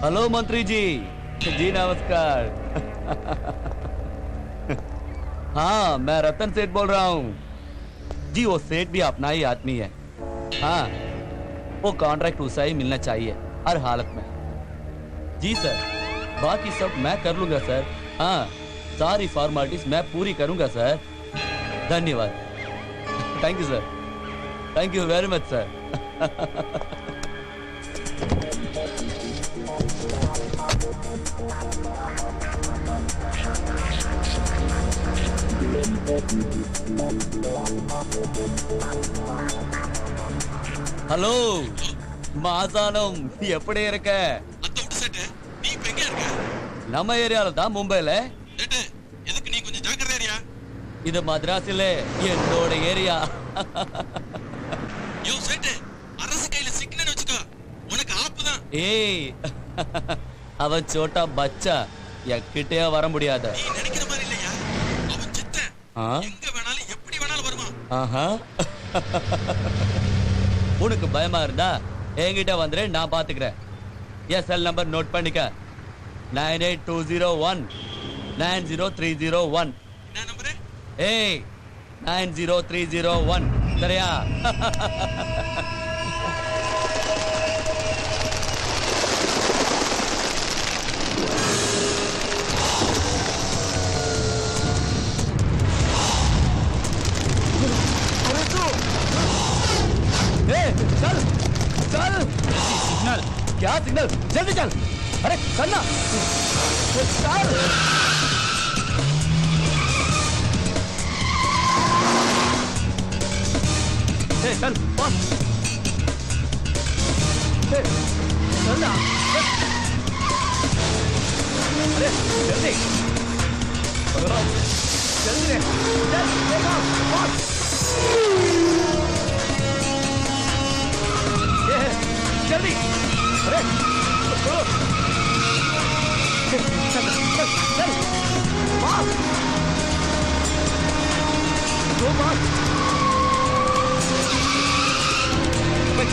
Hello मंत्री जी। जी नमस्कार। हाँ मैं रतन सेठ बोल रहा हूँ जी। वो सेठ भी अपना ही आदमी है। हाँ वो कॉन्ट्रैक्ट उसे ही मिलना चाहिए हर हालत में। जी सर बाकी सब मैं कर लूंगा सर। हाँ सारी फॉर्मेलिटीज मैं पूरी करूंगा सर। धन्यवाद। Thank you sir. Thank you very much sir. Hello Masanam எப்படி இருக்க? நீ இப்ப எங்க இருக்க? நம்ம ஏரியால தான் மும்பைல. எதுக்கு நீ கொஞ்சம் ஜாக்கிரதையா? இது மദ്രാസിல என்னோட ஏரியா. யோ சேட்டு அரசு கையில சிக்கனன்னு வெச்சுக்கோ. உனக்கு ஆப்புதான். ஏய் அவன் சோட்டா பச்சா எக்கிட்டே வர முடியாத. நீ நினைக்கிற மாதிரி இல்லையா? அவன் சித்தன். எங்க வேணாலும் எப்படி வேணாலும் வருவான். ஆஹா உனக்கு பயமா இருந்தா என்கிட்ட வந்துரு நான் பாத்துக்கிறேன். என் செல் நம்பர் நோட் பண்ணிக்க 98201 90301. என்ன நம்பர்? ஏய் 90301 சரியா? चल चल सिग्नल। क्या सिग्नल? जल्दी चल। अरे चलना चल। चल बस चलना। अरे जल्दी जल्दी चल बस। जल्दी अरे चलो चल चल चल बास दो बास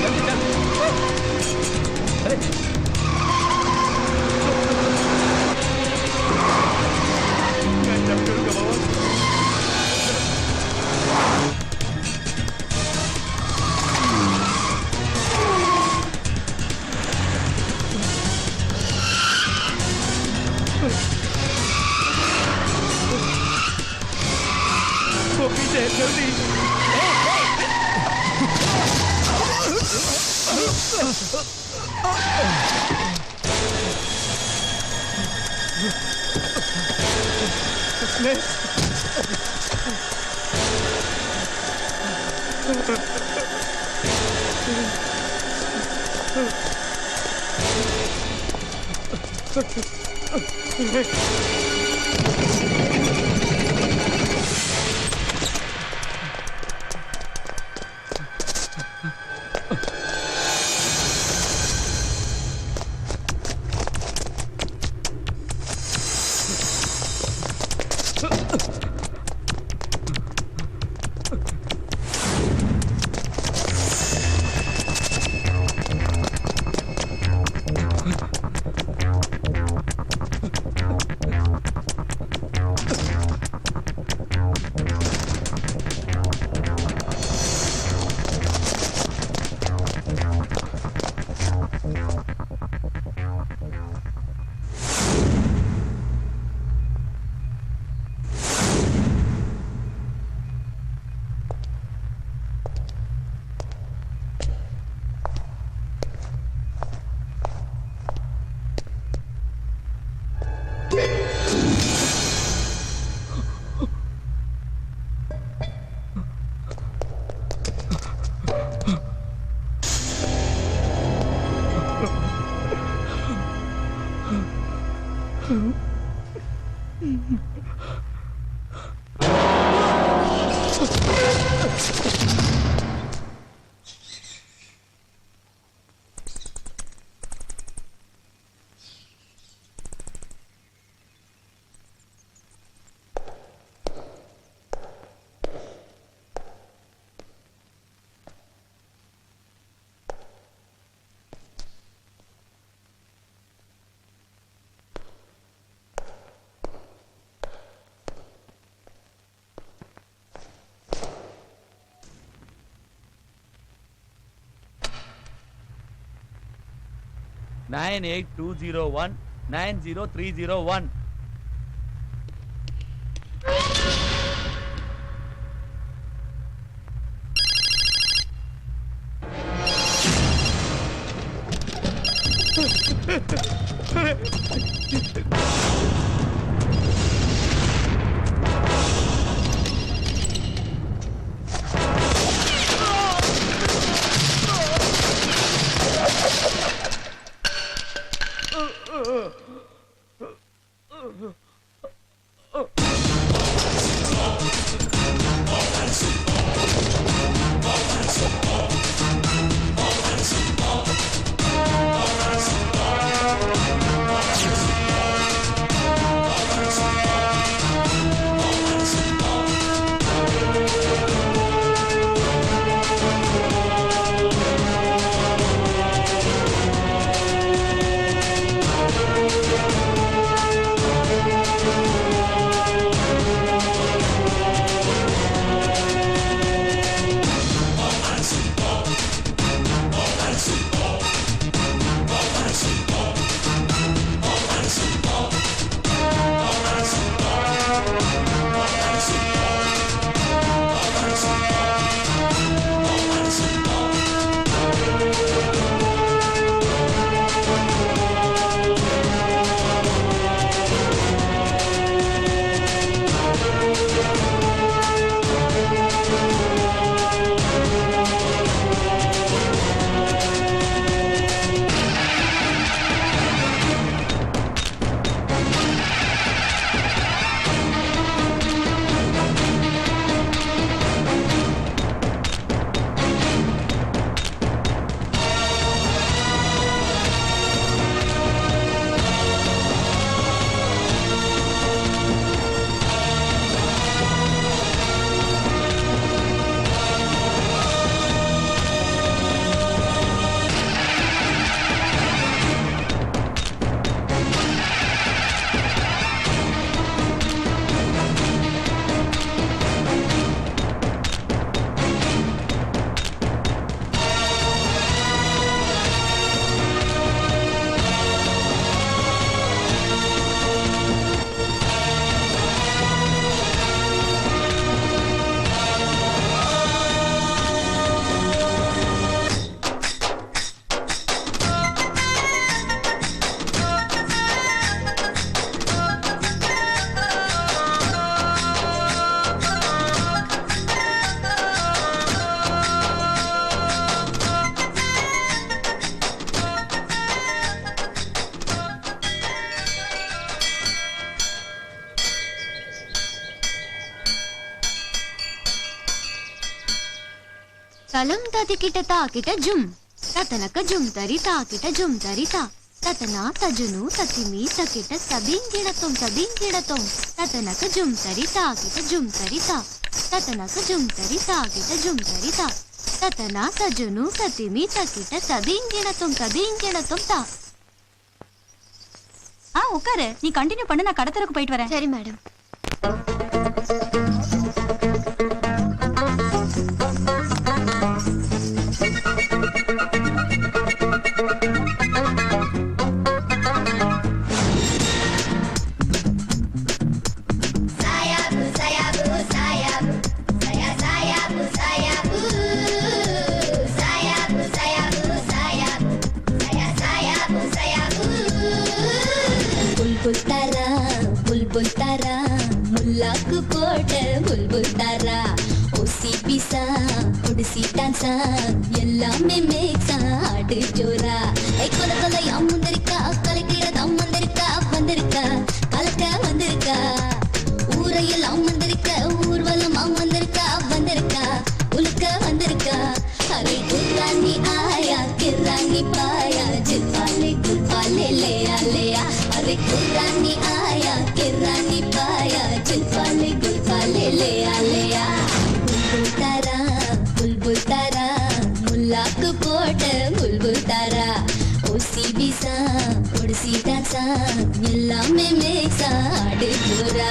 जल्दी चल अरे मैं जब करूँगा बाबा पीछे जल्दी। 98201 90301. తలం తదికిట తాకిట జుమ్ తతనక జుమ్ తరి తాకిట జుమ్ తరి తా తతనా తజును తతిమి తకిట తదింగిడతం తతనక జుమ్ తరి తాకిట జుమ్ తరి తా తతనక జుమ్ తరి తాకిట జుమ్ తరి తా తతనా తజును తతిమి తకిట తదింగిడతం తా. உட்காரு, நீ கண்டினியூ பண்ணு, நான் கடத்தருக்கு போயிட்டு வரேன். சரி மேடம். बुलबुल तारा मुल्लाक पोट बुलबुल तारा ओसी पिसा उड़सी डांसा எல்லாமே மேக்ஸா ஆடு ஜோரா ஐ கொல கொல யாம் வந்திருக்கா கலக்கிற தம் வந்திருக்கா வந்திருக்கா கலக்க வந்திருக்கா ஊரையெல்லாம் வந்திருக்க ஊர்வலம் வந்திருக்கா வந்திருக்கா உலக்க வந்திருக்கா அரே குர்ரானி ஆயா கிரானி பாயா ஜில்பாலே குல்பாலே லேயா லேயா அரே குர்ரானி ஆயா கிரானி பாயா ஜில்பாலே குல்பாலே லேயா லேயா बुलबुल तारा मुल्लाक पोट बुलबुल तारा ओसी बिसा उड़सी डांसा எல்லாமே மேக்ஸா ஆடு ஜோரா.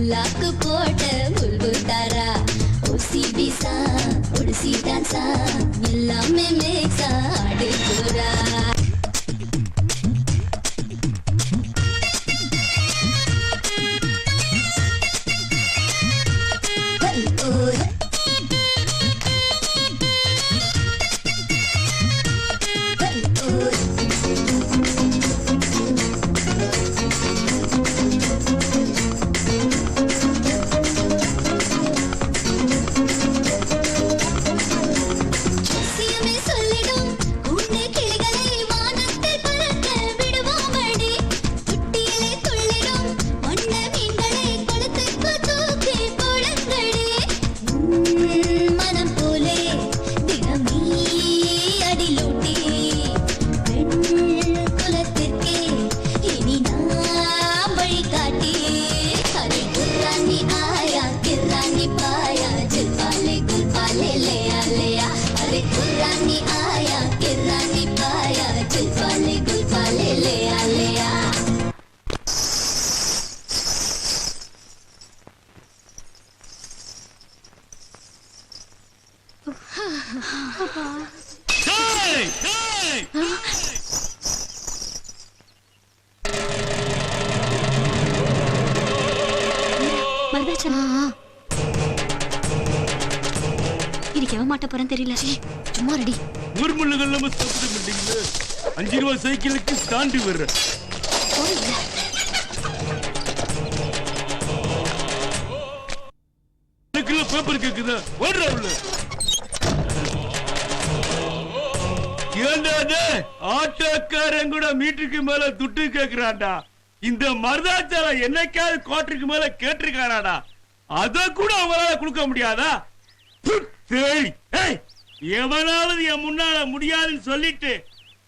முல்லாக்கு போட்ட புல்புல் தாரா ஊசி பீசா ஒடிசி டான்ஸா எல்லாமே மேக்ஸா ஆடு போரா மாட்ட போறேன் தெரியல. சும்மா ரெடி. ஊர்முள்ளுகள் நம்ம சாப்பிட மாட்டீங்களே. 5 ரூபாய் சைக்கிளுக்கு ஸ்டாண்டு வர்ற. எனக்குள்ள பேப்பர் கேக்குதா? ஓடுறா உள்ள. ஏண்டா ஆட்டோக்காரன் கூட மீட்டருக்கு மேல துட்டு கேக்குறான்டா. இந்த மருதாச்சார என்னைக்காவது கோட்டருக்கு மேல கேட்டிருக்காராடா. அத கூட அவங்களால கொடுக்க முடியாதா? எவனாவது என் முன்னால முடியாதுன்னு சொல்லிட்டு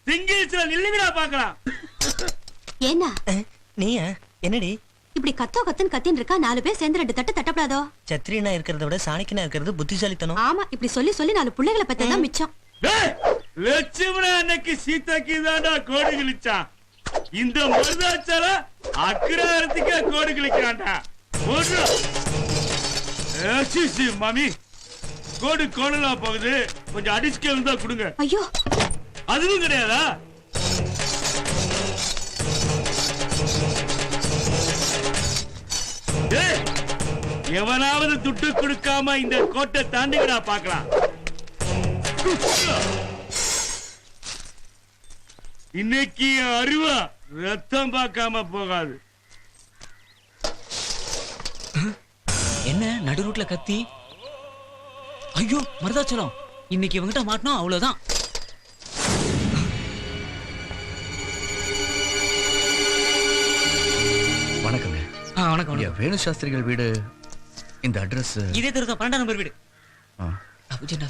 சிங்கிள்ஸ்ல நில்லுங்கடா பாக்கலாம். ஏன்னா நீயா என்னடி இப்படி கத்துன்னு கத்தின்னு இருக்கா? 4 பேர் சேர்ந்து 2 தட்டு தட்டப்படாதோ? சத்திரியனா இருக்கிறத விட சாணிக்கனா இருக்கிறது புத்திசாலித்தனம். ஆமா, இப்படி சொல்லி சொல்லி 4 பிள்ளைகளை பத்ததான் மிச்சம். லட்சுமணா அன்னைக்கு சீதாக்கு தான்டா கோடு கிழிச்சான். இந்த மருதாச்சார அக்கிரத்துக்கே கோடு கிழிக்கிறான்டா. மாமி கோடு கோணலா போகுது, கொஞ்சம் அடிச்சுக்கே இருந்தா கொடுங்க. ஐயோ, அதுவும் கிடையாதா? எவனாவது துட்டு கொடுக்காம இந்த கோட்டை தாண்டிங்கடா பாக்கலாம். இன்னைக்கு அருவா ரத்தம் பார்க்காம போகாது. என்ன நடு ரூட்ல கத்தி? ஐயோ மருதாச்சலம், இன்னைக்கு இவங்கிட்ட மாட்டணும், அவ்வளவுதான். வணக்கங்க. வணக்கம். வேணு சாஸ்திரிகள் வீடு இந்த அட்ரஸ் இதே தெரு தான், 12 நம்பர் வீடு.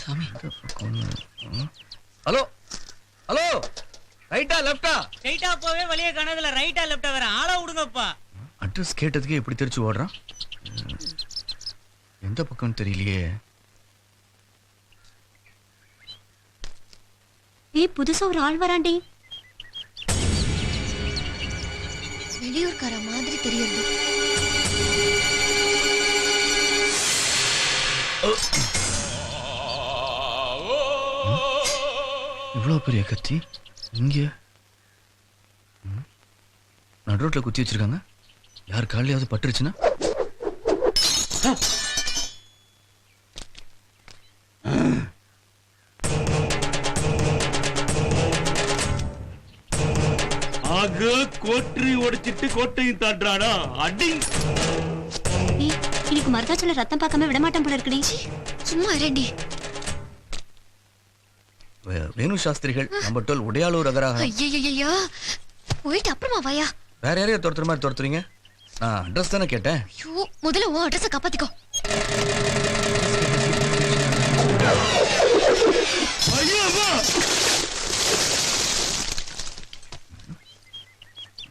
சாமி. ஹலோ ஹலோ, ரைட்டா லெஃப்டா? ரைட்டா போவே வழியே காணதுல, ரைட்டா லெஃப்டா வேற ஆளா விடுங்கப்பா. அட்ரஸ் கேட்டதுக்கே இப்படி தெரிச்சு ஓடுறான். எந்த பக்கம்னு தெரியலையே. புதுசா ஒரு ஆள் வராண்டி. வெளியூர்கார மாதிரி தெரியுது. இவ்வளவு பெரிய கத்தி இங்க நடுரோட்ல குத்தி வச்சிருக்காங்க. யார் காலையாவது பட்டுருச்சுன்னா? ஆக கோட்டரி உடைச்சிட்டு கோட்டையும் தாண்டானா அடி. இன்னைக்கு மருதாச்சல ரத்தம் பார்க்காம விட மாட்டேன் போல இருக்குடி. சும்மா ரெடி. வேணு சாஸ்திரிகள் நம்பர் 12 உடையாளூர் அகராக. ஐயோ, போயிட்டு அப்புறமா வாயா. வேற யாரையும் துரத்துற மாதிரி துரத்துறீங்க? நான் அட்ரஸ் தானே கேட்டேன். ஐயோ, முதல்ல உன் அட்ரஸை காப்பாத்திக்கோ. ஐயோ அம்மா,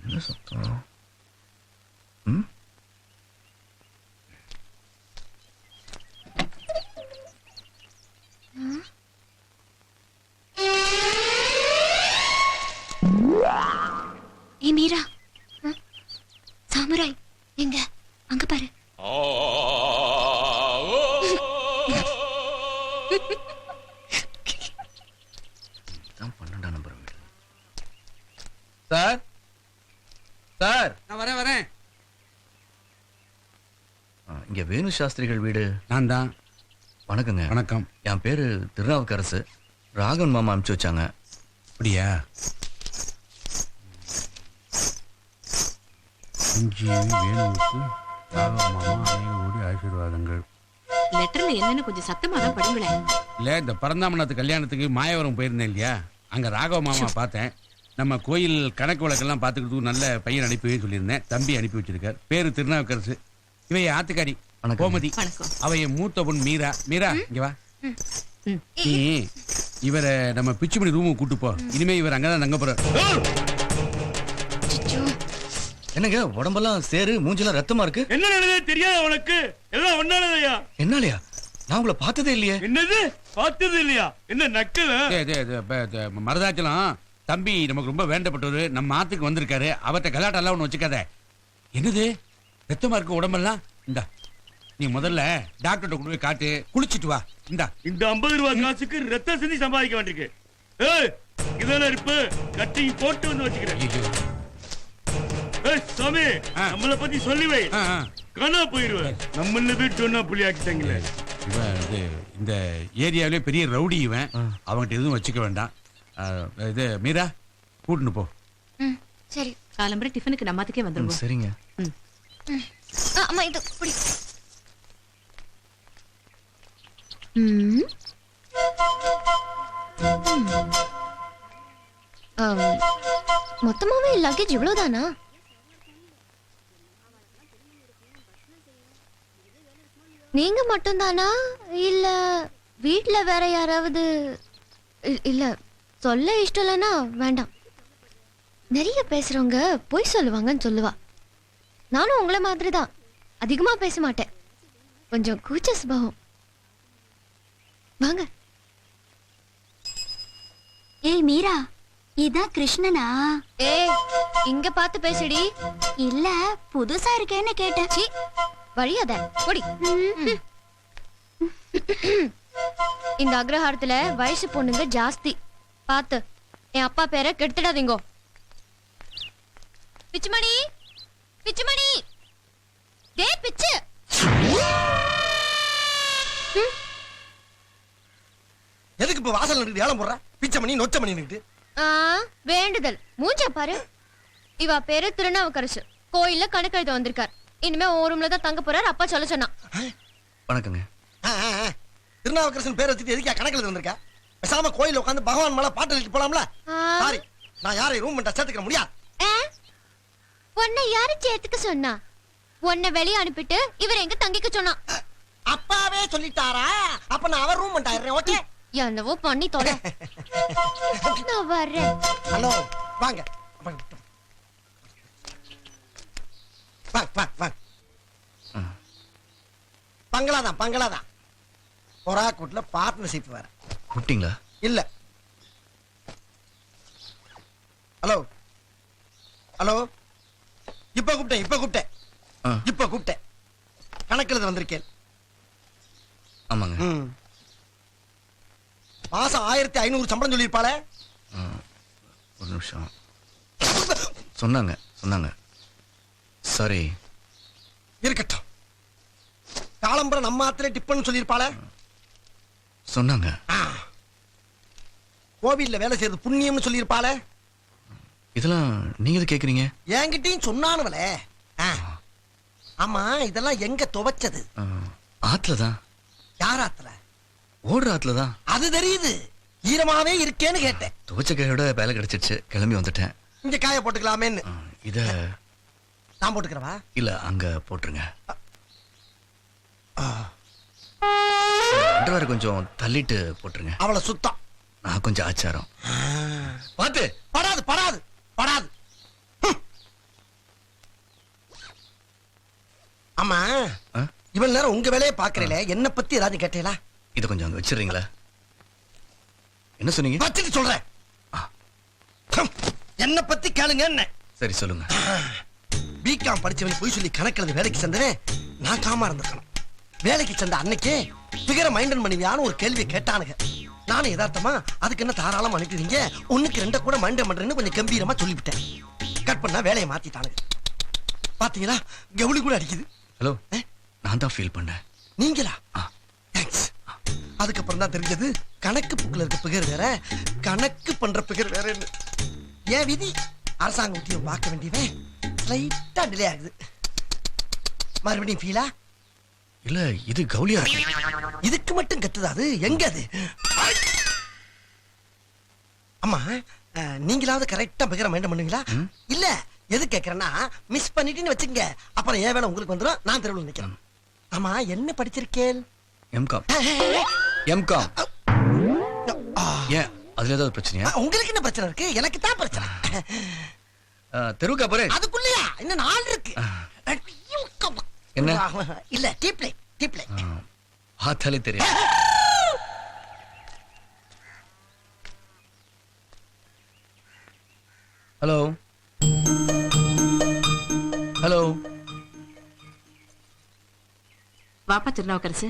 என்ன சத்தம்? மீரா, சாமுராய் எங்க? அங்க பாரு. இங்க வேணு சாஸ்திரிகள் வீடு. நான் தான். வணக்கங்க. வணக்கம். என் பேரு திருநாவுக்கரசு. ராகவன் மாமா அனுப்பிச்சு வச்சாங்க. அப்படியா? வேணுவுக்கு மாமா அநேக கோடி ஆசீர்வாதங்கள். லெட்டர்ல என்னன்னு கொஞ்சம் சத்தமா தான் படிங்களேன். இல்லை, இந்த பரந்தாமநாத்து கல்யாணத்துக்கு மாயவரம் போயிருந்தேன் இல்லையா, அங்கே ராகவ மாமா பார்த்தேன். நம்ம கோயில் கணக்கு வழக்கெல்லாம் பார்த்துக்கிட்டு நல்ல பையன் அனுப்பி சொல்லியிருந்தேன். தம்பி அனுப்பி வச்சிருக்கார். பேரு திருநாவுக்கரசு. இவ என் ஆத்துக்காரி கோமதி. அவ என் மூத்த பொண்ணு மீரா. மீரா இங்க வா. நீ இவரை நம்ம பிச்சுமணி ரூமுக்கு கூட்டு போ. இனிமே இவர் அங்கதான் தங்க போறார். என்னங்க உடம்பெல்லாம் சேரு, மூஞ்செல்லாம் ரத்தமா இருக்கு. என்ன நடந்தது தெரியாது உனக்கு? எல்லாம் ஒன்னாலதையா? என்னாலயா? நான் உங்களை பார்த்ததே இல்லையே. என்னது பார்த்தது இல்லையா? என்ன நக்கல? மருதாச்சலம் தம்பி நமக்கு ரொம்ப வேண்டப்பட்டவரு. நம்ம ஆத்துக்கு வந்திருக்காரு. அவர்கிட்ட கலாட்டெல்லாம் ஒண்ணு வச்சுக்காத. என்னது ரத்தமா இருக்கு உடம்பெல்லாம்? இந்தா நீ முதல்ல டாக்டர்கிட்ட கொண்டு போய் காட்டு, குளிச்சுட்டு வா. இந்தா இந்த 50 ரூபாய் காசுக்கு ரத்தம் செஞ்சு சம்பாதிக்க வேண்டியிருக்கு. ஏய் இதெல்லாம் இருப்பு கட்டி போட்டு வந்து வச்சுக்கிறேன். ஏய் சாமி, நம்மள பத்தி சொல்லி வை. காணா போயிருவேன். நம்மள போய் சொன்னா புள்ளி ஆக்கிட்டாங்களே. இவன் இந்த ஏரியாவிலே பெரிய ரவுடி இவன். அவன்கிட்ட எதுவும் வச்சுக்க வேண்டாம். இது மீரா கூட்டுன்னு போ. சரி. காலம்பரை டிஃபனுக்கு நம்மத்துக்கே வந்துருவோம். சரிங்க. அம்மா இது புடி. மொத்தமாவே லக்கேஜ் இவ்வளவுதானா? நீங்க மட்டும்தானா இல்ல வீட்ல வேற யாராவது? இல்ல சொல்ல இஷ்டம் இல்லைன்னா வேண்டாம். நிறைய பேசுறவங்க பொய் சொல்லுவாங்கன்னு சொல்லுவா. நானும் உங்களை மாதிரி தான். அதிகமா பேச மாட்டேன். கொஞ்சம் கூச்ச சுபாவம். வாங்க. ஏய் மீரா, இதான் கிருஷ்ணனா? ஏய் இங்க பார்த்து பேசுடி. இல்ல புதுசா இருக்கேன்னு கேட்டேன். சீ வழியாத பொடி. இந்த அக்ரஹாரத்துல வயசு பொண்ணுங்க ஜாஸ்தி. பாத்து என் அப்பா பேரை கெடுத்துடாதீங்க. பிச்சுமணி, பிச்சுமணி, டே பிச்சு. எதுக்கு இப்ப வாசல் நின்று ஏலம் போடுற? பிச்சை மணி நொச்ச மணி நின்று வேண்டுதல் மூஞ்ச பாரு. இவ பேரு திருநாவுக்கரசு. கோயில்ல கணக்கு எழுத வந்திருக்கார். இனிமே ஒரு ரூம்ல தான் தங்க போறார். அப்பா சொல்ல சொன்னா. வணக்கங்க. திருநாவுக்கரசன் பேர் வச்சுட்டு எதுக்கா கணக்கு எழுத வந்திருக்கா? பேசாம கோயில உட்காந்து பகவான் மேல பாட்டு எழுதி போலாம்ல. சாரி, நான் யாரையும் ரூம் பண்ண சேர்த்துக்க முடியாது. உன்னை யாரு சேர்த்துக்க சொன்னா? உன்னை வெளியே அனுப்பிட்டு இவர் எங்க தங்கிக்க சொன்னா? அப்பாவே சொல்லிட்டாரா? அப்ப நான் அவர் ரூம் பண்ணிடுறேன். ஓகே, என்னவோ பண்ணி தொலை. நான் வர்றேன். ஹலோ வாங்க வாங்க. பங்களாதான் பங்களாதான். பொறா கூட்டுல பார்ட்னர்ஷிப் வேற. கூப்பிட்டீங்களா? இல்ல. ஹலோ ஹலோ, இப்ப கூப்பிட்டேன். கணக்கில் வந்திருக்கேன். ஆமாங்க. மாசம் 1500 சம்பளம் சொல்லியிருப்பாளே. ஒரு நிமிஷம். சொன்னாங்க. சாரி. இருக்கட்டும். காலம்பரம் நம்ம ஆத்திர டிப்பன் சொல்லியிருப்பாளே. சொன்னாங்க. கோவில்ல வேலை செய்யறது புண்ணியம்னு சொல்லியிருப்பாளே. இதெல்லாம் நீங்க எது கேக்குறீங்க? என்கிட்டயும் சொன்னானுவலே. ஆமா, இதெல்லாம் எங்க துவைச்சது? ஆத்துலதான். யார் ஆத்துல? ஓடுற ஆத்துலதான். அது தெரியுது. ஈரமாவே இருக்கேன்னு கேட்டேன். துவைச்ச கையோட வேலை கிடைச்சிருச்சு. கிளம்பி வந்துட்டேன். இங்க காய போட்டுக்கலாமேன்னு. இத நான் போட்டுக்கிறவா? இல்ல, அங்க போட்டுருங்க. அண்டர்வேர் கொஞ்சம் தள்ளிட்டு போட்டுருங்க. அவளை சுத்தம். நான் கொஞ்சம் ஆச்சாரம். பாத்து படாது படாது படாது. ஆமா, இவள் நேரம் உங்க வேலையை பாக்குறீல, என்ன பத்தி ஏதாவது கேட்டீங்களா? இத கொஞ்சம் அங்க வச்சிடுறீங்களா? என்ன சொன்னீங்க? வச்சுட்டு சொல்றேன். என்ன பத்தி கேளுங்க. என்ன? சரி சொல்லுங்க. பிகாம் படிச்சவன் போய் சொல்லி கணக்கில் வேலைக்கு சேர்ந்தவன் நான் காமா இருந்திருக்கணும். வேலைக்கு சேர்ந்த அன்னைக்கே பிகரை மைண்டன் பண்ணுவியான்னு ஒரு கேள்வியை கேட்டானுங்க. நானும் யதார்த்தமா அதுக்கு என்ன தாராளம் அனுப்பிடுவீங்க, 1க்கு 2 கூட மைண்டன் பண்றேன்னு கொஞ்சம் கம்பீரமா சொல்லிவிட்டேன். கட் பண்ணா வேலையை மாத்திட்டானுங்க. பாத்தீங்களா, கவுளி கூட அடிக்குது. ஹலோ, நான் தான் ஃபீல் பண்ணேன். நீங்களா? தேங்க்ஸ். அதுக்கப்புறம் தான் தெரிஞ்சது கணக்கு புக்கில் இருக்க பிகர் வேற, கணக்கு பண்ற பிகர் வேற. ஏன் விதி அரசாங்க உத்தியோகம் பார்க்க வேண்டியவன் லைட்டா டிலே ஆகுது. மறுபடியும் ஃபீலா? இல்ல இது கவுலியா இருக்கு. இதுக்கு மட்டும் கத்துதா அது? எங்க அது? அம்மா நீங்களாவது கரெக்டா பிகரை மைண்ட் பண்ணுவீங்களா? இல்ல எது கேக்குறேன்னா மிஸ் பண்ணிட்டீன்னு வச்சுங்க, அப்புறம் ஏன் வேலை உங்களுக்கு வந்துடும், நான் தெருவில் நிக்கிறேன். ஆமா என்ன படிச்சிருக்கேன்? எம்காம். எம்காம். ஏன் அதுல ஏதாவது பிரச்சனையா? உங்களுக்கு என்ன பிரச்சனை இருக்கு? எனக்கு தான் பிரச்சனை. தெருவுக்கா போறேன். அதுக்குள்ளயா இன்னும் 4 இருக்கு. என்ன? இல்ல டீப்லை டீப்லை. பார்த்தாலே தெரியும். Hello hello. வாப்பா திருநாவுக்கரசு,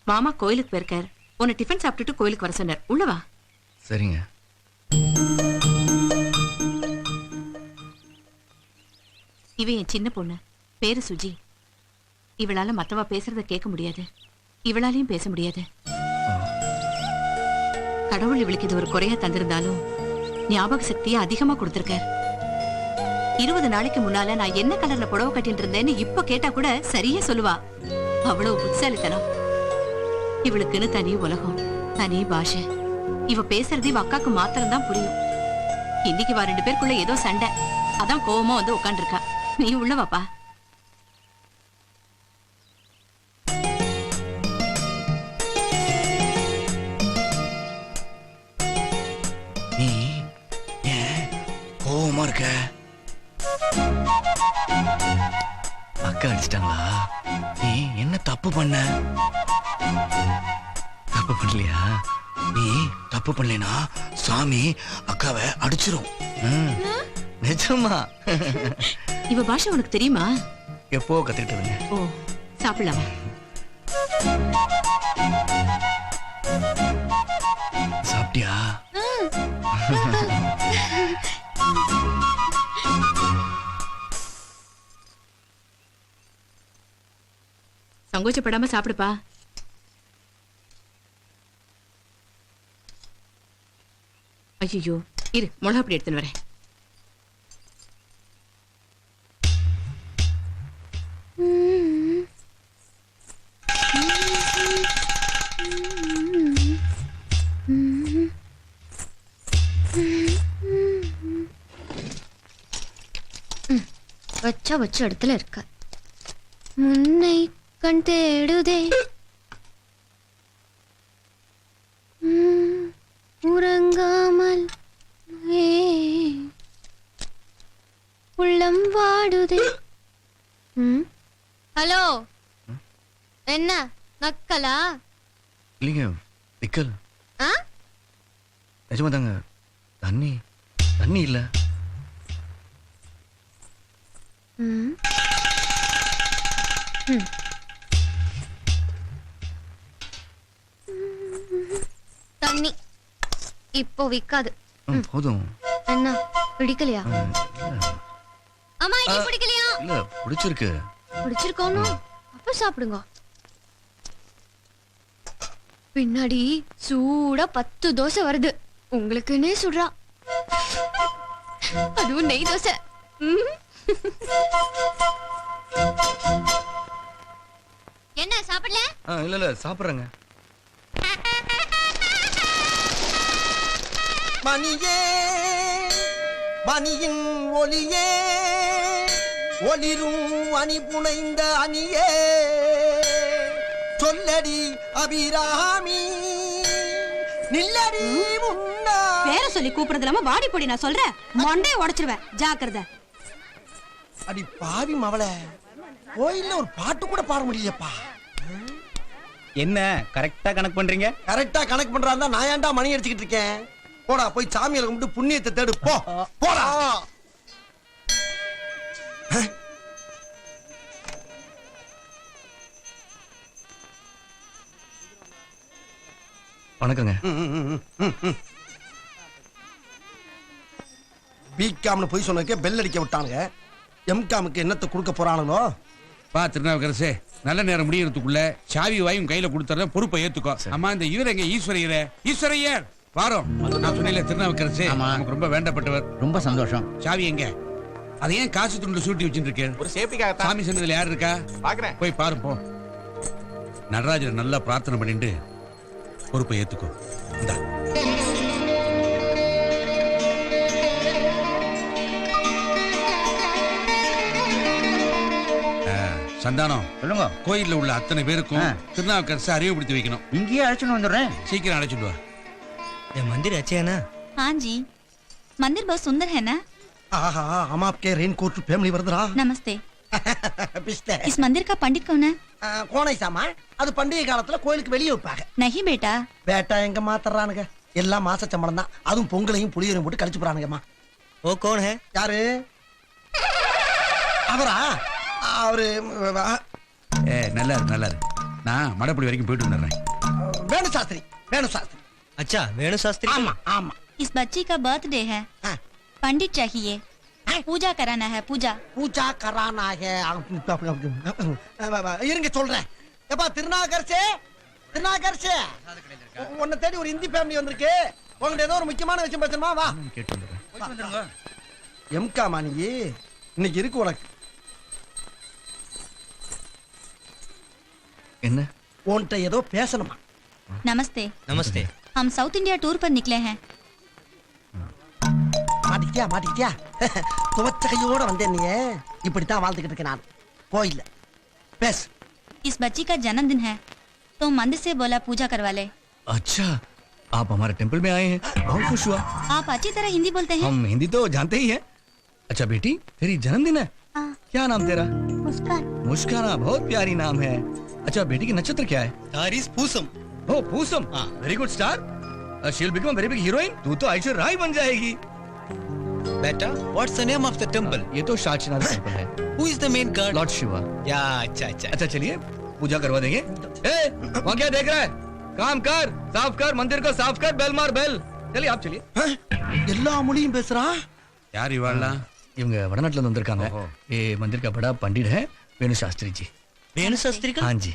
மாமா கோயிலுக்கு போயிருக்கார். உன்னை டிஃபன் சாப்பிட்டுட்டு கோயிலுக்கு வர சொன்னார். உள்ளவா. சரிங்க. இவ என் சின்ன பொண்ணு, பேரு சுஜி. இவளால மத்தவா பேசுறத கேட்க முடியாது, இவளாலையும் பேச முடியாது. கடவுள் இவளுக்கு இது ஒரு குறையா தந்திருந்தாலும் ஞாபக சக்தியை அதிகமா கொடுத்திருக்கார். 20 நாளைக்கு முன்னால நான் என்ன கலர்ல புடவை கட்டிட்டு இருந்தேன்னு இப்ப கேட்டா கூட சரியா சொல்லுவா. அவ்வளவு புத்திசாலித்தனம். இவளுக்குன்னு தனி உலகம், தனி பாஷை. இவ பேசுறது இவ அக்காக்கு மாத்திரம் தான் புரியும். இன்னைக்கு வா 2 பேருக்குள்ள ஏதோ சண்டை, அதான் கோவமா வந்து உட்காந்துருக்கா. நீ உள்ளவாப்பா. நீ ஏன் கோவமா இருக்க? அக்கா அடிச்சிட்டாங்களா? நீ என்ன தப்பு பண்ண? தப்பு பண்ணலையா? நீ தப்பு பண்ணலைனா சாமி அக்காவை அடிச்சிரும். நிஜமா? இவ பாஷை உனக்கு தெரியுமா? எப்போ கத்துக்கிட்டதுங்க. ஓ, சாப்பிடலாமா? சாப்பிட்டியா? சங்கோச்சப்படாம சாப்பிடுப்பா. ஐயோ, இரு மிளகா அப்படி எடுத்துன்னு வரேன். வச்ச இடத்துல இருக்க. முன்னை கண் தேடுதே உறங்காமல் உள்ளம் வாடுதே. ஹலோ, என்ன நக்கலா? இல்லைங்க விக்கல். நிஜமா தாங்க. தண்ணி தண்ணி இல்ல. தண்ணி இப்போ விக்காது. போதும். என்ன பிடிக்கலையா? அம்மா இங்க பிடிக்கலையா? இல்ல பிடிச்சிருக்கு. பிடிச்சிருக்கோன்னு அப்ப சாப்பிடுங்க. பின்னாடி சூடா 10 தோசை வருது. உங்களுக்குன்னே சுடுறா. அதுவும் நெய் தோசை. என்ன சாப்பிடல? இல்ல சாப்பிடுறேங்க. மணியே மணியின் ஒளியே ஒளிரும் அணி புனைந்த அணியே சொல்லடி அபிராமி நில்லடி முன்னா. பேர சொல்லி கூப்பிடுறது இல்லாம வாடி போடி. நான் சொல்றேன், மண்டையை உடைச்சிருவேன். ஜாக்கிரதை. அடி பாவி மவளை, கோயில்ல ஒரு பாட்டு கூட பாட முடியலப்பா. என்ன கரெக்டா கணக்கு பண்றீங்க? கரெக்டா கணக்கு பண்றாருந்தா நான் ஏன்டா மணி அடிச்சுக்கிட்டு இருக்கேன்? போடா போய் சாமியை கும்பிட்டு புண்ணியத்தை தேடு போ. போடா. வணக்கங்க. பிகாம்னு போய் சொன்னதுக்கே பெல் அடிக்க விட்டானுங்க. எம்காமுக்கு என்னத்தை கொடுக்க போறானுங்களோ? வா திருநாவுக்கரசே, நல்ல நேரம் முடியறதுக்குள்ள சாவி வாயும் கையில கொடுத்துறேன், பொறுப்பை ஏத்துக்கோ. அம்மா இந்த இவர் எங்க ஈஸ்வரையரே, ஈஸ்வரையர் வாரோம். நான் சொன்னேன்ல திருநாவுக்கரசே, நமக்கு ரொம்ப வேண்டப்பட்டவர். ரொம்ப சந்தோஷம். சாவி எங்க? அதை ஏன் காசு துண்டு சூட்டி வச்சுட்டு இருக்கேன்? ஒரு சேஃப்டிக்காக சாமி சன்னதில யார் இருக்கா பாக்குறேன். போய் பாரு போ. நடராஜர் நல்லா பிரார்த்தனை பண்ணிட்டு பொறுப்பை ஏத்துக்கோ. இந்தா. சந்தானம் சொல்லுங்க. கோயில்ல உள்ள அத்தனை பேருக்கும் திருநாவுக்கரசை அறிவுப்படுத்தி வைக்கணும். இங்கேயே அழைச்சுன்னு வந்துடுறேன். சீக்கிரம் அழைச்சிட்டு வா. ये मंदिर अच्छे है ना? हाँ जी, मंदिर बहुत सुंदर है ना? ஆஹா हम आपके रेनकोट फैमिली வருதுடா. नमस्ते। பிஸ்தே. इस मंदिर का पंडित कौन है? கோணைசாமா, அது பண்டிகை காலத்துல கோயிலுக்கு வெளியே வைப்பாங்க. नहीं बेटा। பேட்டா எங்க மாத்தறானுங்க? எல்லாம் மாச சம்பளம் தான். அதுவும் பொங்கலையும் புளியரையும் போட்டு கழிச்சு போறானுங்கம்மா. वो कौन है? யாரு? அவரா? அவரு நல்லா இரு, நல்லா இரு. நான் மடப்படி வரைக்கும் போயிட்டு வந்துடுறேன். வேணு சாஸ்திரி, வேணு சாஸ்திரி. अच्छा वेणु शास्त्री। ஆமா ஆமா. इस बच्ची का बर्थडे है, पंडित चाहिए, पूजा कराना है। पूजा பூஜா கரானாக. இருங்க சொல்றேன். எப்பா திருநாகர்சே, திருநாகர்சே, உன்னை தேடி ஒரு இந்தி ஃபேமிலி வந்திருக்கு. உங்கள்ட்ட ஏதோ ஒரு முக்கியமான விஷயம் பேசணுமா? வா கேட்டு வந்துடுறேன். எம்கா மாணி, இன்னைக்கு இருக்கு உனக்கு. என்ன? உன்கிட்ட ஏதோ பேசணுமா? नमस्ते। नमस्ते। हम साउथ इंडिया टूर पर निकले हैं। மாட்டிக்கிட்டியா மாட்டிக்கிட்டியா? துவச்ச கையோட வந்தேன். நீ இப்படித்தான் வாழ்ந்துகிட்டு இருக்க. நான் கோயில்ல பேச. इस बच्ची का जन्मदिन है तो मंदिर से बोला पूजा करवा ले। अच्छा, आप हमारे टेंपल में आए हैं, बहुत खुश हुआ। आप अच्छी तरह हिंदी बोलते हैं। हम हिंदी तो जानते ही हैं। अच्छा बेटी, तेरी जन्मदिन है? क्या नाम तेरा? मुस्कान। मुस्काना, बहुत प्यारी नाम है। अच्छा बेटी की नक्षत्र क्या है? तारीस Pusam. Oh Pusam, very good star. She will become very big heroine. तू तो ऐश्वर्या राय बन जाएगी। बेटा, what's the name of the temple? ये तो शाचनाथ टेंपल है। Who is the main god? Lord Shiva. या अच्छा अच्छा। अच्छा चलिए पूजा करवा देंगे। ए, वहाँ क्या देख रहा है? काम कर, साफ कर, मंदिर को साफ कर, बेल मार बेल। चलिए आप चलिए। எல்லா மொழியும் பேசுறா. யார் இவாள்லாம்? இவங்க வடநாட்டுல இருந்து வந்திருக்காங்க. ये मंदिर का बड़ा पंडित है वेणु शास्त्री जी। वेणु शास्त्री का? हाँ जी।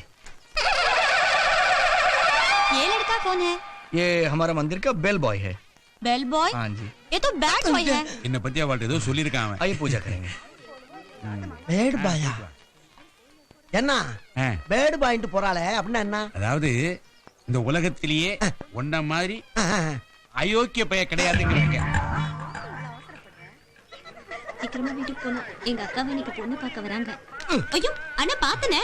ये लड़का कौन है? ये हमारा मंदिर का बेल बॉय है। Bell boy? हाँ जी। ये तो बैड बॉय है। என்ன பத்தி அவள்கிட்ட ஏதோ சொல்லியிருக்கான் அவன். आइए पूजा करेंगे। பேட் பாயா? என்ன ஆ. பேட் பாயிண்ட் போறாளே அப்படின்னா என்ன? அதாவது இந்த உலகத்திலேயே ஒன்ன மாதிரி அயோக்கிய பைய கிடையாதுங்கிறாங்க. சீக்கிரமா வீட்டுக்கு போகணும். எங்க அக்காவை இன்னைக்கு பொண்ணு பார்க்க வராங்க. ஐயோ அண்ணா பாத்தனே.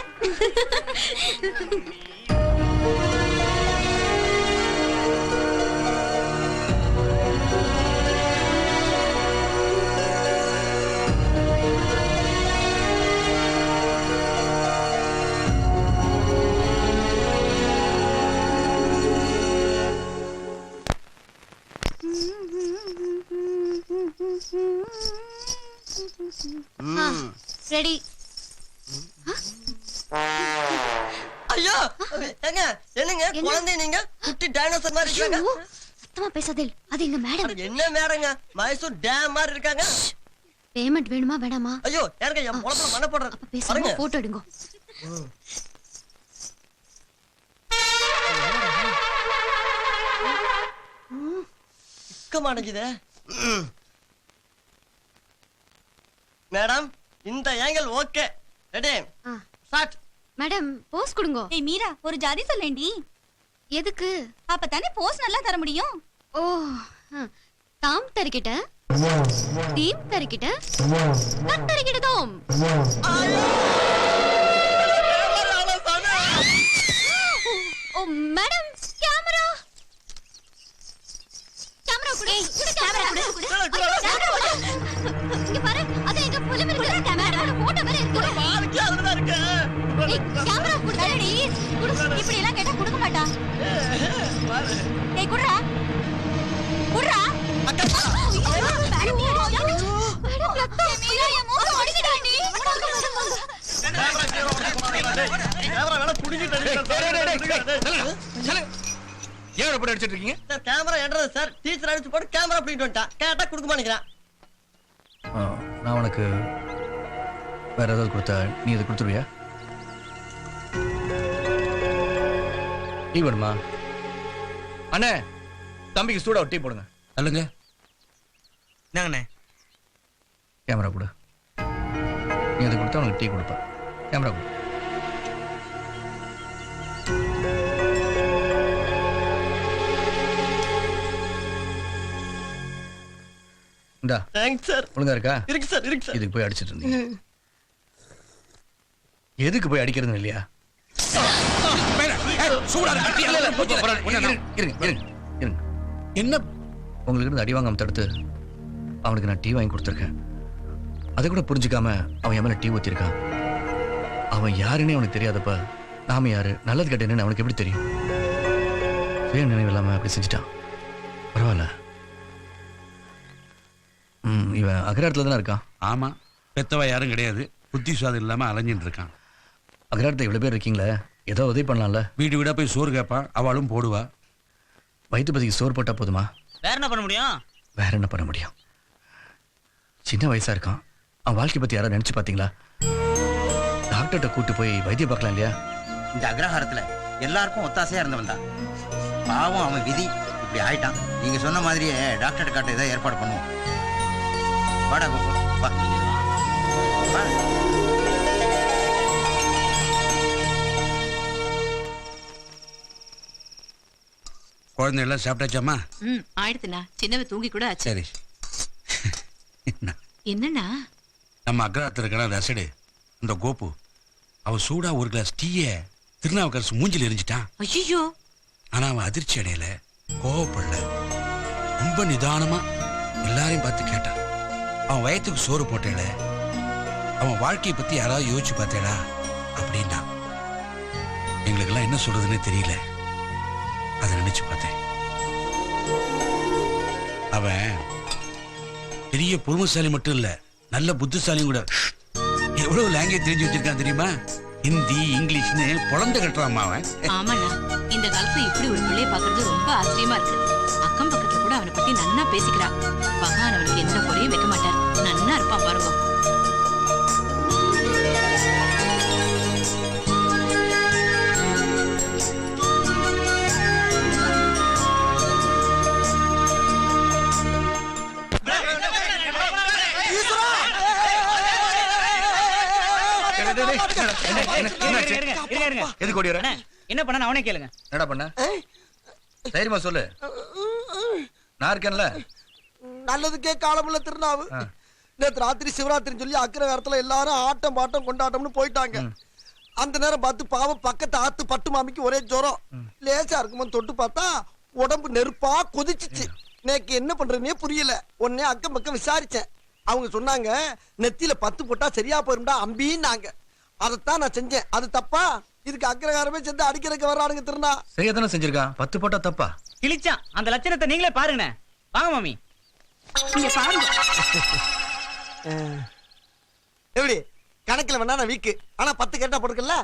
ரெடி. ஐயோ ஏங்க என்னங்க குழந்தை நீங்க குட்டி டைனோசர் மாதிரி இருக்காங்க. சத்தமா பேசாதே. அது எங்க மேடம். என்ன மேடங்க மைசூர் டேம் மாதிரி இருக்காங்க. பேமெண்ட் வேணுமா வேணாமா? ஐயோ யாருங்க என் பொழப்புல மண்ண போடுற. அப்ப பேசாம போட்டோ எடுங்க. மாட்டேங்குது. மேடம் இந்த angle okay. Ready start. Madam pose கொடுங்க. ஏய் மீரா ஒரு ஜாதி சொல்லேண்டி. எதுக்கு? அப்பதானே போஸ் நல்லா தர முடியும். ஓ தாம் தரிக்கிட்ட தீம் தரிக்கிட்ட தரிக்கிட்டதோம். ஓ மேடம் கேமரா கேமரா குடு. கேமரா குடு. கேமரா குடு. இங்க பாரு அது எங்க புலிம் இருக்கு. கேமரா போட்டோ வேற இருக்கு. பாருங்க அதுல இருக்கு. ஏய் கேமரா குடுடி. குடு. இப்படி எல்லாம் கேட்டா கொடுக்க மாட்டா. ஏய் குடுடா. குடுடா. அக்கா மேடம் லத்தா மீரா என் மூக்கு ஒடிச்சிட்டாண்டி. கேமரா வேணா புடிங்கிட்டு ஏன் போட்டு அடிச்சிட்டு இருக்கீங்க? சார் கேமரா என்றது சார் டீச்சர் அடிச்சு போட்டு கேமரா பிடிங்கிட்டு வந்துட்டான். கேட்டா கொடுக்க மாட்டேங்கிறான். நான் உனக்கு வேற ஏதாவது கொடுத்தா நீ இதை கொடுத்துருவியா? டீ வேணுமா? அண்ணே, தம்பிக்கு சூடா ஒரு டீ போடுங்க. சொல்லுங்க. நாங்கண்ணே கேமரா கொடு. நீ அதை கொடுத்தா உனக்கு டீ கொடுப்பேன். கேமரா கொடு. இந்தா. Thanks sir. ஒழுங்கா இருக்கா? இருக்கு சார், இருக்கு சார். இதுக்கு போய் அடிச்சிட்டு இருந்தீங்க. எதுக்கு போய் அடிக்கிறது இல்லையா? என்ன உங்களுக்கு இருந்து அடி வாங்காம தடுத்து அவனுக்கு நான் டீ வாங்கி கொடுத்துருக்கேன். அதை கூட புரிஞ்சுக்காம அவன் என் மேல டீ ஊத்திருக்கான். அவன் யாருன்னே அவனுக்கு தெரியாதப்ப நாம யாரு, நல்லது கெட்டேன்னு அவனுக்கு எப்படி தெரியும்? சுய நினைவு இல்லாம அப்படி செஞ்சுட்டான். பரவாயில்ல. இவன் அகராரத்துல தானே இருக்கான். ஆமா, பெத்தவா யாரும் கிடையாது, புத்தி சுவாதம் இல்லாம அலைஞ்சிட்டு இருக்கான். அகராரத்தை இவ்வளவு பேர் இருக்கீங்களே, ஏதோ உதவி பண்ணலாம்ல. வீடு வீடா போய் சோறு கேட்பான், அவளும் போடுவா. வயிற்றுப்பதிக்கு சோறு போட்டா போதுமா? வேற என்ன பண்ண முடியும்? வேற என்ன பண்ண முடியும்? சின்ன வயசா இருக்கான். அவன் வாழ்க்கை பத்தி யாராவது நினைச்சு பாத்தீங்களா? டாக்டர்கிட்ட கூட்டு போய் வைத்தியம் பார்க்கலாம் இல்லையா? இந்த அக்ரஹாரத்துல எல்லாருக்கும் ஒத்தாசையா இருந்தவன் தான். பாவம் அவன் விதி இப்படி ஆயிட்டான். நீங்க சொன்ன மாதிரியே டாக்டர் காட்ட ஏதாவது ஏற்பாடு பண்ணுவோம். வாடா கோபு, வா. வா. குழந்தை எல்லாம் சாப்பிட்டாச்சாமா? ஆயிடுத்துண்ணா. சின்னவ தூங்கி கூட ஆச்சு. சரி. என்னண்ணா? நம்ம அக்ரஹாரத்தில் இருக்கிற ரசடு இந்த கோப்பு அவன் சூடா ஒரு கிளாஸ் டீய திருநாவுக்கரசு மூஞ்சில் எரிஞ்சிட்டான். ஐயோ! ஆனா அவன் அதிர்ச்சி அடையல, கோவப்படல. ரொம்ப நிதானமா எல்லாரையும் பார்த்து கேட்டான். அவன் வயத்துக்கு சோறு போட்டேல, அவன் வாழ்க்கையை பத்தி யாராவது யோசிச்சு பார்த்தேடா அப்படின்னா. எங்களுக்கெல்லாம் என்ன சொல்றதுன்னு தெரியல. அதை நினைச்சு பார்த்தேன். அவன் பெரிய பொறுமைசாலி மட்டும் இல்ல, நல்ல புத்திசாலியும் கூட. எவ்வளவு லாங்குவேஜ் தெரிஞ்சு வச்சிருக்கான் தெரியுமா? ஹிந்தி, இங்கிலீஷ்னு பொழந்த கட்டுறான் அவன். ஆமாண்ணா, இந்த காலத்துல இப்படி ஒரு பிள்ளைய பாக்குறது ரொம்ப ஆச்சரியமா இருக்கு. அக்கம் பக்கத்துல கூட அவனை பத்தி நன்னா பேசிக்கிறான். பகவான் அவனுக்கு எந்த குறையும் வைக்க மாட்டார். நன்னா இருப்பான் பாருங்க. என்ன பண்ண அவனே கேளுங்க. என்னடா பண்ண? தைரியமா சொல்லு. நான் இருக்கேன்ல. நல்லதுக்கே காலமுள்ள திருநாவு. நேற்று ராத்திரி சிவராத்திரின்னு சொல்லி அக்ரஹாரத்துல எல்லாரும் ஆட்டம் பாட்டம் கொண்டாட்டம்னு போயிட்டாங்க. அந்த நேரம் பார்த்து பாவம் பக்கத்து ஆத்து பட்டு மாமிக்கு ஒரே ஜுரம். லேசா இருக்கும்போது தொட்டு பார்த்தா உடம்பு நெருப்பா கொதிச்சிச்சு. எனக்கு என்ன பண்றதுன்னே புரியல. உடனே அக்கம் பக்கம் விசாரிச்சேன். அவங்க சொன்னாங்க, நெத்தியில 10 போட்டா சரியா போயிருந்தா அம்பின்னாங்க. அதைத்தான் நான் செஞ்சேன். அது தப்பா? இதுக்கு அக்ரஹாரமே சேர்ந்து அடிக்கிறதுக்கு வர்றானுங்க திருநா. சரியா தானே செஞ்சிருக்கான். 10 போட்டா தப்பா? கிழிச்சான். அந்த லட்சணத்தை நீங்களே பாருங்க. வாங்க மாமி. இங்க பாருங்க. எப்படி கணக்குல வேணா நான் வீக்கு, ஆனா 10 கேட்டா போட்டுக்கல.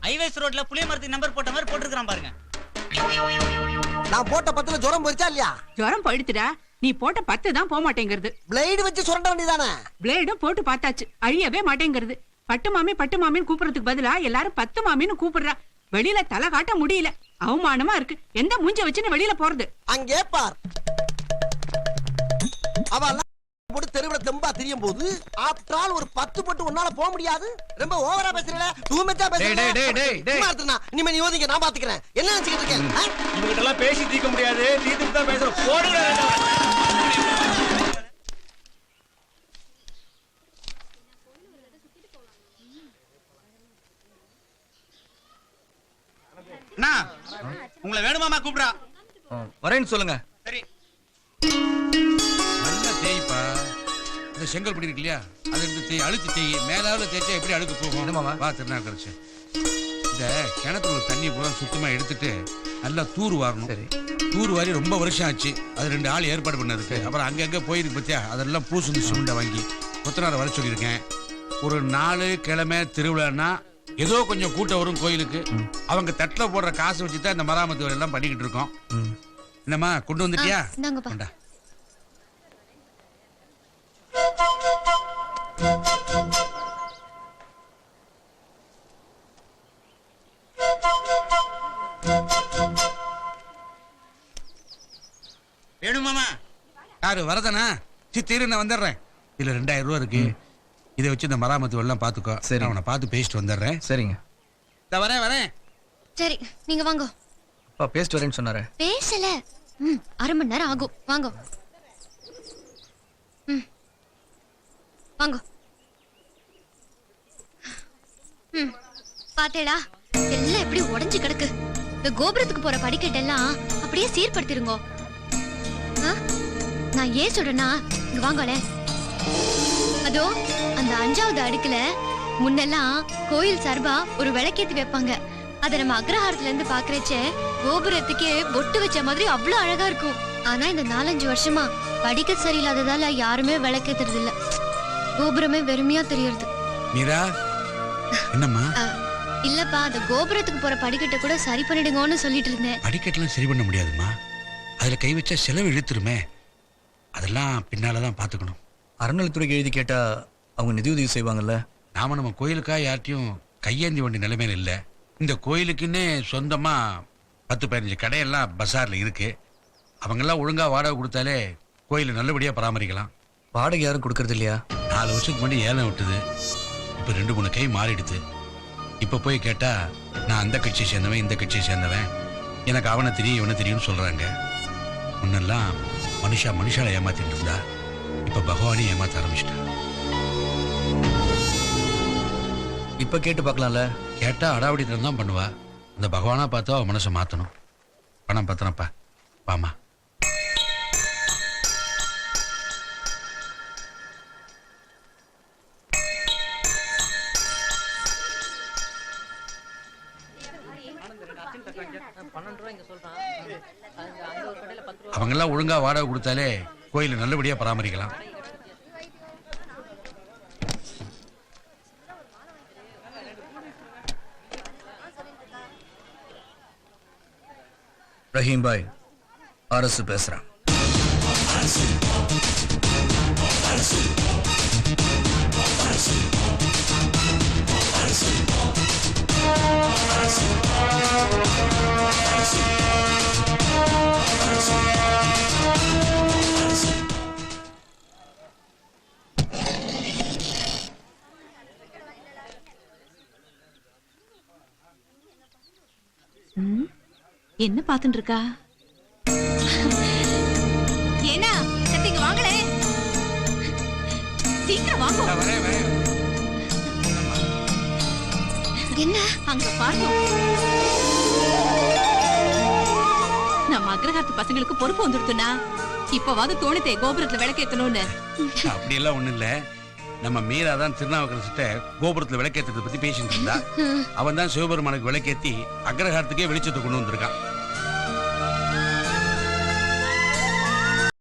ஹைவேஸ் ரோட்ல புளிய மரத்துக்கு நம்பர் போட்ட மாதிரி போட்டுருக்கான் பாருங்க. நான் போட்ட 10ல ஜுரம் போயிடுச்சா இல்லையா? ஜுரம் போயிடுத்துடா. நீ போட்ட 10 தான் போக மாட்டேங்கிறது. பிளேடு வச்சு சுரண்ட வேண்டியதானே? பிளேடும் போட்டு பார்த்தாச்சு, அழியவே மாட்டேங்கிறது. பட்டு மாமின்னு கூப்பிடுறதுக்கு பதிலா எல்லாரும் 10 மாமின்னு கூப்பிடுறா. வெளியில தலை காட்ட முடியல. அவமானமா இருக்கு. எந்த மூஞ்ச வச்சுன்னு வெளியில போறது? அங்கே பார். அவ போட்டு தெருவுல தெம்பா தெரியும் போது ஆப்டால் ஒரு 10 போட்டு உன்னால போக முடியாது. ரொம்ப ஓவரா பேசுறீல. தூமச்சா பேசுறீங்க. இனிமே நீ யோசிங்க, நான் பாத்துக்கிறேன். என்ன நினைச்சிட்டு இருக்கேன்? இவங்கிட்ட எல்லாம் பேசி தீர்க்க முடியாது. தீர்த்துட்டு தான் பேசுறோம். போடுங்க. அண்ணா, உங்களை வேணுமாமா கூப்பிடா. வரேன்னு சொல்லுங்க. சரி. நல்லா தேய்ப்பா. இந்த செங்கல் படி இருக்கு இல்லையா, அதை எடுத்து தேய், அழுத்தி தேய். மேலாவில் தேய்ச்சா எப்படி அழுக்கு போகும்? வா திருநாவுக்கரசு. இந்த கிணத்துல ஒரு தண்ணி பூரா சுத்தமா எடுத்துட்டு நல்லா தூர் வாரணும். சரி. தூர் வாரி ரொம்ப வருஷம் ஆச்சு. அது 2 ஆள் ஏற்பாடு பண்ணதுக்கு. அப்புறம் அங்கங்க போயிருக்கு பத்தியா, அதெல்லாம் பூசுந்து சிமெண்டை வாங்கி கொத்தனாரை வர சொல்லியிருக்கேன். ஒரு 4 கிழமை திருவிழான்னா ஏதோ கொஞ்சம் கூட்டம் வரும் கோயிலுக்கு. அவங்க தட்டில் போடுற காசு வச்சுதான் இந்த மராமத்து வேலை எல்லாம் பண்ணிக்கிட்டு இருக்கோம். என்னம்மா கொண்டு வந்துட்டியா? கொண்டா. யாரு வரதனா? சித்திரு நான் வந்துடுறேன். இதுல 2000 ரூபா இருக்கு. இதை வச்சு இந்த மராமத்து எல்லாம் பாத்துக்கோ. சரி. அவனை பார்த்து பேசிட்டு வந்துடுறேன். சரிங்க. வரேன். சரி நீங்க வாங்க. அப்பா பேசிட்டு வரேன்னு சொன்னாரு. பேசல. அரை மணி நேரம் ஆகும். வாங்க. வாங்க. பாத்தேடா எல்லாம் எப்படி உடைஞ்சு கிடக்கு. இந்த கோபுரத்துக்கு போற படிக்கட்டெல்லாம் அப்படியே சீர்படுத்திருங்க. நான் ஏன் சொல்றேன்னா இங்க வாங்கல. அதோ அந்த 5வது அடுக்குல முன்னெல்லாம் கோயில் சார்பா ஒரு விளக்கேத்தி வைப்பாங்க. அத நம்ம அக்ரஹாரத்துல இருந்து பாக்குறச்சே கோபுரத்துக்கே பொட்டு வச்ச மாதிரி அவ்வளவு அழகா இருக்கும். ஆனா இந்த 4-5 வருஷமா படிக்க சரியில்லாததால யாருமே விளக்கேத்துறது இல்ல. கோபுரமே வெறுமையா தெரியறது. மீரா என்னம்மா? இல்லப்பா அந்த கோபுரத்துக்கு போற படிக்கட்டை கூட சரி பண்ணிடுங்கன்னு சொல்லிட்டு இருந்தேன். படிக்கட்டெல்லாம் சரி பண்ண முடியாதுமா. அதுல கை வச்சா செலவு இழுத்துருமே. அதெல்லாம் பின்னாலதான் பாத்துக்கணும். அறநிலைத்துறைக்கு எழுதி கேட்டா அவங்க நிதியுதவி செய்வாங்கல்ல. நாம நம்ம கோயிலுக்கா யார்ட்டையும் கையேந்தி வேண்டிய நிலைமையில இல்ல. இந்த கோயிலுக்குன்னே சொந்தமா 10-15 கடையெல்லாம் பசார்ல இருக்கு. அவங்கெல்லாம் ஒழுங்கா வாடகை கொடுத்தாலே கோயிலை நல்லபடியா பராமரிக்கலாம். வாடகை யாரும் கொடுக்கறது இல்லையா? 4 வருஷத்துக்கு முன்னாடி ஏலம் விட்டுது. இப்ப 2-3 கை மாறிடுது. இப்ப போய் கேட்டா நான் அந்த கட்சியை சேர்ந்தவன், இந்த கட்சியை சேர்ந்தவன், எனக்கு அவனை தெரியும் இவனை தெரியும்னு சொல்றாங்க. முன்னெல்லாம் மனுஷால ஏமாத்திட்டு இருந்தா இப்ப பகவானே ஏமாத்த ஆரம்பிச்சிட்டா. இப்ப கேட்டு பார்க்கலாம்ல. கேட்டா அடாவடித்தனம் தான் பண்ணுவா. அந்த பகவானா பார்த்தா அவன் மனசை மாத்தணும். பணம் பத்தினப்பா பாமா. அவங்கெல்லாம் ஒழுங்கா வாடகை கொடுத்தாலே கோயிலை நல்லபடியா பராமரிக்கலாம். ரஹீம் பாய் அரசு பேசுறான். என்ன பாத்துட்டு இருக்கா? ஏனா சத்திங்க வாங்களே. சீக்கிரம் வாங்க. என்ன அங்க பாருங்க. நம்ம அக்ரஹாரத்து பசங்களுக்கு பொறுப்பு வந்துடுத்துனா இப்பவாது தோணுதே கோபுரத்துல விளக்கேத்தணும்னு. அப்படி எல்லாம் ஒண்ணு இல்ல. நம்ம மீரா தான் திருநாவுக்கரசிட்ட கோபுரத்துல விளக்கேற்றத்தை பத்தி பேசிட்டு இருந்தா. அவன் தான் சிவபெருமானுக்கு விளக்கேத்தி அக்ரஹாரத்துக்கே வெளிச்சத்தை கொண்டு வந்திருக்கான்.